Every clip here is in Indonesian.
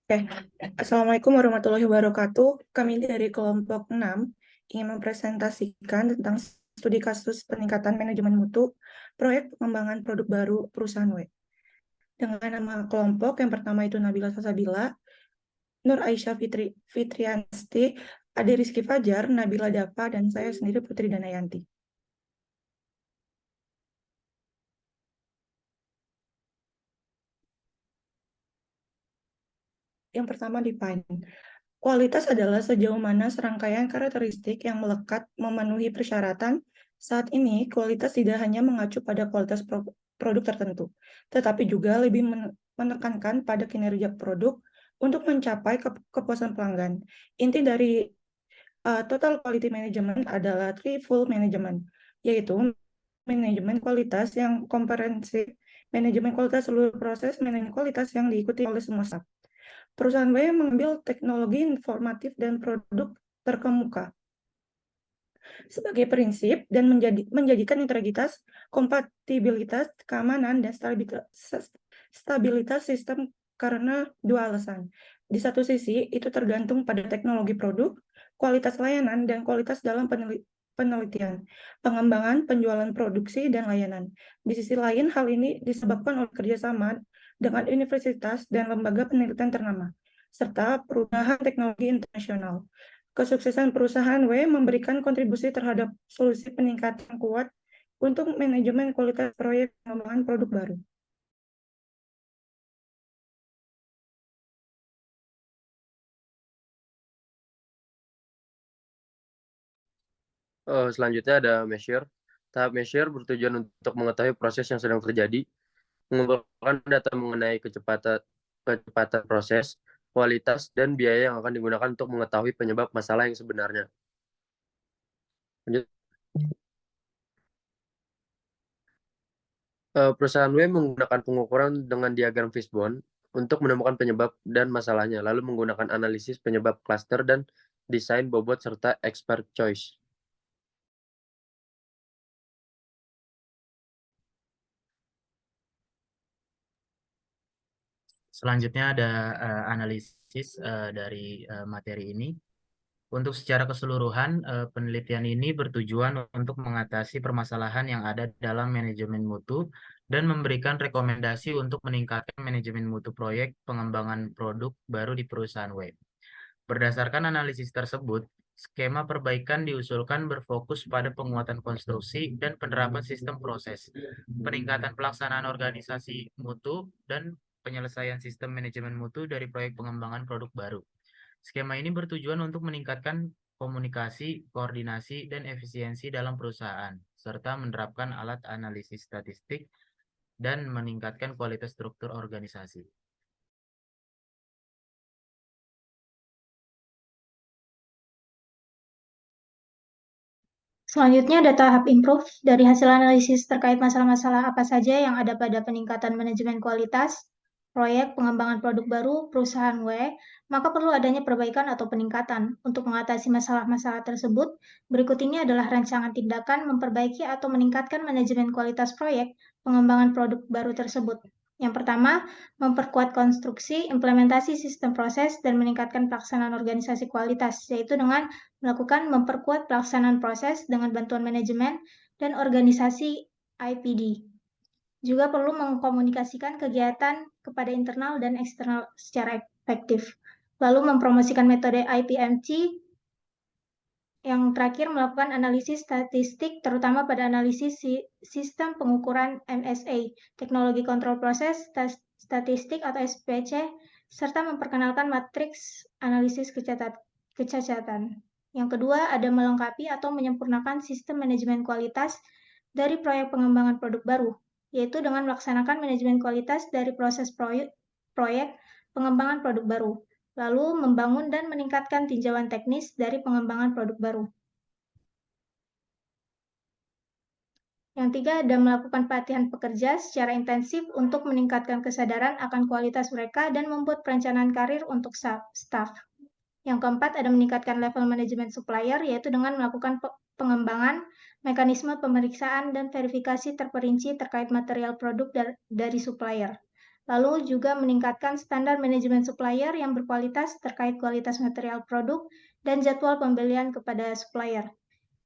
Oke, Assalamualaikum warahmatullahi wabarakatuh. Kami dari kelompok 6 ingin mempresentasikan tentang studi kasus peningkatan manajemen mutu proyek pengembangan produk baru perusahaan web. Dengan nama kelompok yang pertama itu Nabila Salsabila, Nur Aisyah Fitriansti, Ade Rizky Fajar, Nabila Dapa, dan saya sendiri Putri Danayanti. Yang pertama define. Kualitas adalah sejauh mana serangkaian karakteristik yang melekat memenuhi persyaratan. Saat ini, kualitas tidak hanya mengacu pada kualitas produk tertentu, tetapi juga lebih menekankan pada kinerja produk untuk mencapai kepuasan pelanggan. Inti dari total quality management adalah threefold management, yaitu manajemen kualitas yang komprehensif, manajemen kualitas seluruh proses, manajemen kualitas yang diikuti oleh semua staff. Perusahaan W mengambil teknologi informatif dan produk terkemuka sebagai prinsip dan menjadikan integritas, kompatibilitas, keamanan, dan stabilitas sistem karena dua alasan. Di satu sisi, itu tergantung pada teknologi produk, kualitas layanan, dan kualitas dalam penelitian, pengembangan, penjualan produksi, dan layanan. Di sisi lain, hal ini disebabkan oleh kerjasama dengan universitas dan lembaga penelitian ternama, serta perubahan teknologi internasional. Kesuksesan perusahaan W memberikan kontribusi terhadap solusi peningkatan kuat untuk manajemen kualitas proyek pengembangan produk baru. Selanjutnya ada measure. Tahap measure bertujuan untuk mengetahui proses yang sedang terjadi, mengumpulkan data mengenai kecepatan proses, kualitas, dan biaya yang akan digunakan untuk mengetahui penyebab masalah yang sebenarnya. Lanjut. Perusahaan W menggunakan pengukuran dengan diagram fishbone untuk menemukan penyebab dan masalahnya, lalu menggunakan analisis penyebab cluster dan desain bobot serta expert choice. Selanjutnya ada analisis dari materi ini. Untuk secara keseluruhan, penelitian ini bertujuan untuk mengatasi permasalahan yang ada dalam manajemen mutu dan memberikan rekomendasi untuk meningkatkan manajemen mutu proyek pengembangan produk baru di perusahaan web. Berdasarkan analisis tersebut, skema perbaikan diusulkan berfokus pada penguatan konstruksi dan penerapan sistem proses, peningkatan pelaksanaan organisasi mutu, dan penyelesaian sistem manajemen mutu dari proyek pengembangan produk baru. Skema ini bertujuan untuk meningkatkan komunikasi, koordinasi, dan efisiensi dalam perusahaan, serta menerapkan alat analisis statistik dan meningkatkan kualitas struktur organisasi. Selanjutnya ada tahap improve dari hasil analisis terkait masalah-masalah apa saja yang ada pada peningkatan manajemen kualitas, proyek pengembangan produk baru, perusahaan W, maka perlu adanya perbaikan atau peningkatan. Untuk mengatasi masalah-masalah tersebut, berikut ini adalah rancangan tindakan memperbaiki atau meningkatkan manajemen kualitas proyek pengembangan produk baru tersebut. Yang pertama, memperkuat konstruksi, implementasi sistem proses, dan meningkatkan pelaksanaan organisasi kualitas, yaitu dengan melakukan memperkuat pelaksanaan proses dengan bantuan manajemen dan organisasi IPD. Juga perlu mengkomunikasikan kegiatan kepada internal dan eksternal secara efektif. Lalu mempromosikan metode IPMC. Yang terakhir melakukan analisis statistik terutama pada analisis sistem pengukuran MSA, teknologi kontrol proses, statistik atau SPC, serta memperkenalkan matriks analisis kecacatan. Yang kedua, ada melengkapi atau menyempurnakan sistem manajemen kualitas dari proyek pengembangan produk baru, yaitu dengan melaksanakan manajemen kualitas dari proses proyek pengembangan produk baru, lalu membangun dan meningkatkan tinjauan teknis dari pengembangan produk baru. Yang tiga, ada melakukan pelatihan pekerja secara intensif untuk meningkatkan kesadaran akan kualitas mereka dan membuat perencanaan karir untuk staff. Yang keempat, ada meningkatkan level manajemen supplier, yaitu dengan melakukan pengembangan, mekanisme pemeriksaan, dan verifikasi terperinci terkait material produk dari supplier. Lalu juga meningkatkan standar manajemen supplier yang berkualitas terkait kualitas material produk dan jadwal pembelian kepada supplier.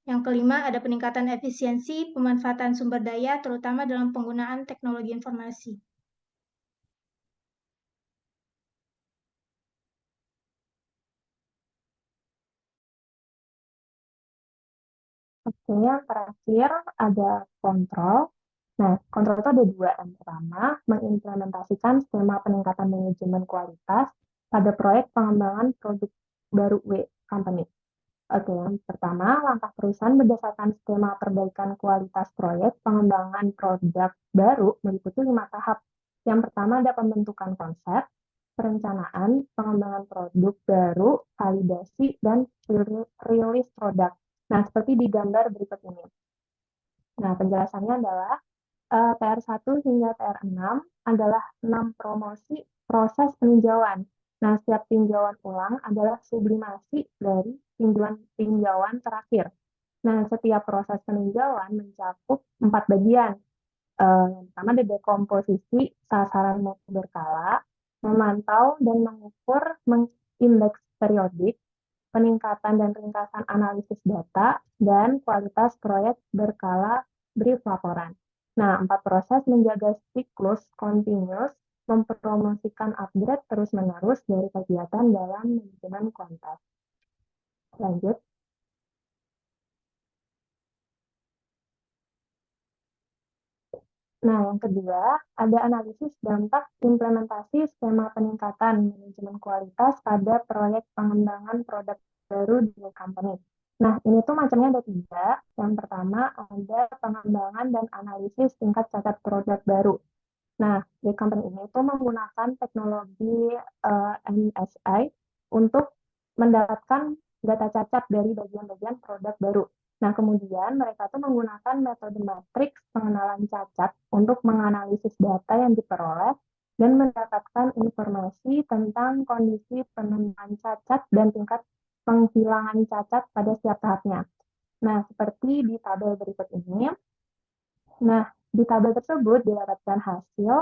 Yang kelima, ada peningkatan efisiensi pemanfaatan sumber daya, terutama dalam penggunaan teknologi informasi. Oke, yang terakhir ada kontrol. Nah, kontrol itu ada dua. Yang pertama, mengimplementasikan skema peningkatan manajemen kualitas pada proyek pengembangan produk baru W Company. Oke, yang pertama, langkah perusahaan berdasarkan skema perbaikan kualitas proyek pengembangan produk baru meliputi 5 tahap. Yang pertama ada pembentukan konsep, perencanaan, pengembangan produk baru, validasi, dan rilis produk. Nah, seperti di gambar berikut ini. Nah, penjelasannya adalah PR1 hingga PR6 adalah 6 promosi proses peninjauan. Nah, setiap tinjauan ulang adalah sublimasi dari tinjauan terakhir. Nah, setiap proses peninjauan mencakup 4 bagian. Yang pertama ada dekomposisi sasaran mutu berkala, memantau dan mengukur indeks periodik, peningkatan dan ringkasan analisis data, dan kualitas proyek berkala brief laporan. Nah, 4 proses menjaga siklus continuous, mempromosikan upgrade terus-menerus dari kegiatan dalam manajemen kualitas. Lanjut. Nah, yang kedua, ada analisis dampak implementasi skema peningkatan manajemen kualitas pada proyek pengembangan produk baru di company. Nah, ini tuh macamnya ada 3. Yang pertama ada pengembangan dan analisis tingkat cacat produk baru. Nah, di company ini tuh menggunakan teknologi MSI untuk mendapatkan data cacat dari bagian-bagian produk baru. Nah, kemudian mereka tuh menggunakan metode matriks pengenalan cacat untuk menganalisis data yang diperoleh dan mendapatkan informasi tentang kondisi penemuan cacat dan tingkat penghilangan cacat pada setiap tahapnya. Nah, seperti di tabel berikut ini. Nah, di tabel tersebut didapatkan hasil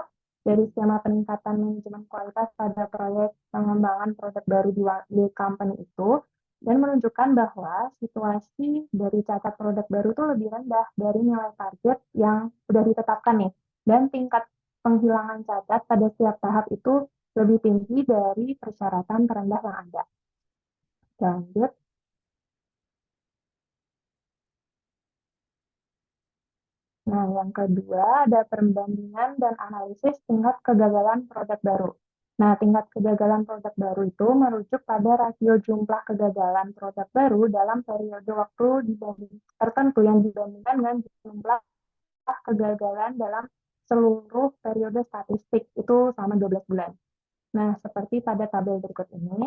dari skema peningkatan manajemen kualitas pada proyek pengembangan produk baru di company itu, dan menunjukkan bahwa situasi dari cacat produk baru itu lebih rendah dari nilai target yang sudah ditetapkan nih. Dan tingkat penghilangan cacat pada setiap tahap itu lebih tinggi dari persyaratan terendah yang ada. Lanjut. Nah, yang kedua ada perbandingan dan analisis tingkat kegagalan produk baru. Nah, tingkat kegagalan produk baru itu merujuk pada rasio jumlah kegagalan produk baru dalam periode waktu tertentu yang dibandingkan dengan jumlah kegagalan dalam seluruh periode statistik itu selama 12 bulan. Nah, seperti pada tabel berikut ini.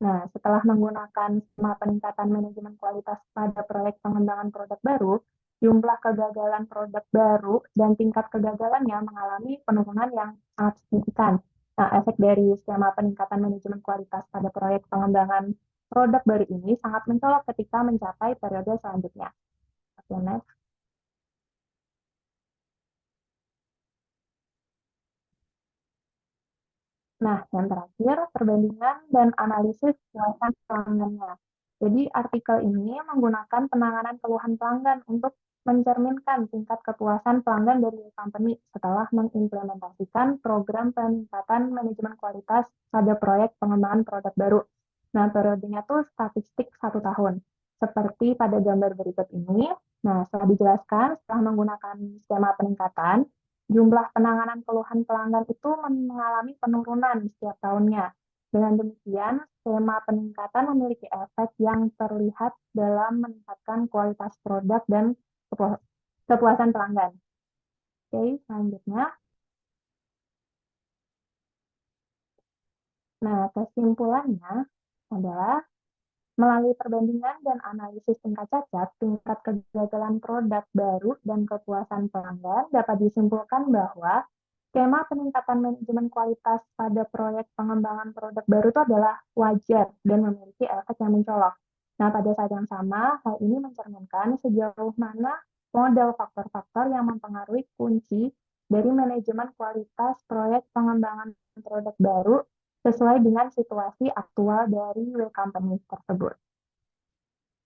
Nah, setelah menggunakan skema peningkatan manajemen kualitas pada proyek pengembangan produk baru, jumlah kegagalan produk baru dan tingkat kegagalannya mengalami penurunan yang sangat signifikan. Nah, efek dari skema peningkatan manajemen kualitas pada proyek pengembangan produk baru ini sangat mencolok ketika mencapai periode selanjutnya. Oke, next. Nah, yang terakhir, perbandingan dan analisis kepuasan pelanggannya. Jadi, artikel ini menggunakan penanganan keluhan pelanggan untuk mencerminkan tingkat kepuasan pelanggan dari company setelah mengimplementasikan program peningkatan manajemen kualitas pada proyek pengembangan produk baru. Nah, periodenya tuh statistik 1 tahun. Seperti pada gambar berikut ini. Nah, setelah dijelaskan, setelah menggunakan skema peningkatan, jumlah penanganan keluhan pelanggan itu mengalami penurunan setiap tahunnya. Dengan demikian, skema peningkatan memiliki efek yang terlihat dalam meningkatkan kualitas produk dan kepuasan pelanggan. Oke, selanjutnya. Nah, kesimpulannya adalah melalui perbandingan dan analisis tingkat cacat, tingkat kegagalan produk baru, dan kepuasan pelanggan dapat disimpulkan bahwa skema peningkatan manajemen kualitas pada proyek pengembangan produk baru itu adalah wajar dan memiliki efek yang mencolok. Nah, pada saat yang sama, hal ini mencerminkan sejauh mana model faktor-faktor yang mempengaruhi kunci dari manajemen kualitas proyek pengembangan produk baru sesuai dengan situasi aktual dari W company tersebut.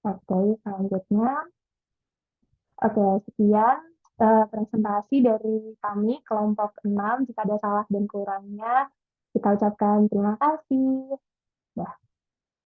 Oke, selanjutnya. Oke, sekian presentasi dari kami kelompok 6. Jika ada salah dan kurangnya, kita ucapkan terima kasih. Dah.